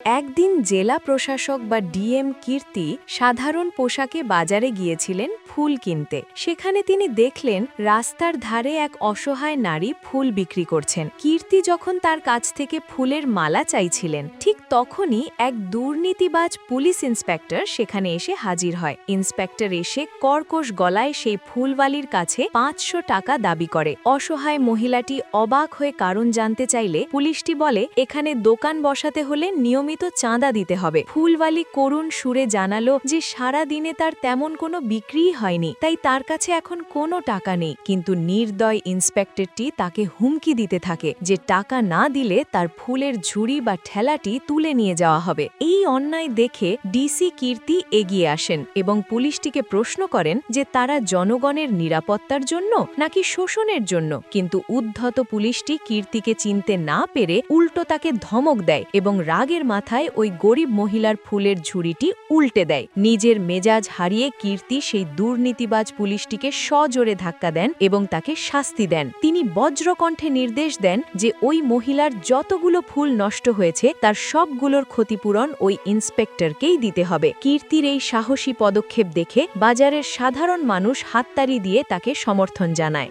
একদিন জেলা প্রশাসক বা ডিএম কীর্তি সাধারণ পোশাকে বাজারে গিয়েছিলেন ফুল কিনতে। সেখানে তিনি দেখলেন রাস্তার ধারে এক অসহায় নারী ফুল বিক্রি করছেন। কীর্তি যখন তার কাছ থেকে ফুলের মালা চাইছিলেন, ঠিক তখনই এক দুর্নীতিবাজ পুলিশ ইন্সপেক্টর সেখানে এসে হাজির হয়। ইন্সপেক্টর এসে কর্কশ গলায় সেই ফুলওয়ালির কাছে ৫০০ টাকা দাবি করে। অসহায় মহিলাটি অবাক হয়ে কারণ জানতে চাইলে পুলিশটি বলে, এখানে দোকান বসাতে হলে নিয়মিত চাঁদা দিতে হবে। ফুলওয়ালি করুণ সুরে জানালো যে সারা দিনে তার তেমন কোনো বিক্রিই হয়নি, তাই তার কাছে এখন কোনো টাকা নেই। কিন্তু নির্দয় ইন্সপেক্টরটি তাকে হুমকি দিতে থাকে যে টাকা না দিলে তার ফুলের ঝুড়ি বা ঠেলাটি তুলে নিয়ে যাওয়া হবে। এই অন্যায় দেখে ডিসি কীর্তি এগিয়ে আসেন এবং পুলিশটিকে প্রশ্ন করেন যে তারা জনগণের নিরাপত্তার জন্য নাকি শোষণের জন্য। কিন্তু উদ্ধত পুলিশটি কীর্তিকে চিনতে না পেরে উল্টো তাকে ধমক দেয় এবং রাগের মাথায় ওই গরিব মহিলার ফুলের ঝুড়িটি উল্টে দেয়। নিজের মেজাজ হারিয়ে কীর্তি সেই দুর্নীতিবাজ পুলিশটিকে সজোরে ধাক্কা দেন এবং তাকে শাস্তি দেন। তিনি বজ্রকণ্ঠে নির্দেশ দেন যে ওই মহিলার যতগুলো ফুল নষ্ট হয়েছে তার সবগুলোর ক্ষতিপূরণ ওই ইন্সপেক্টরকেই দিতে হবে। কীর্তির এই সাহসী পদক্ষেপ দেখে বাজারের সাধারণ মানুষ হাততালি দিয়ে তাকে সমর্থন জানায়।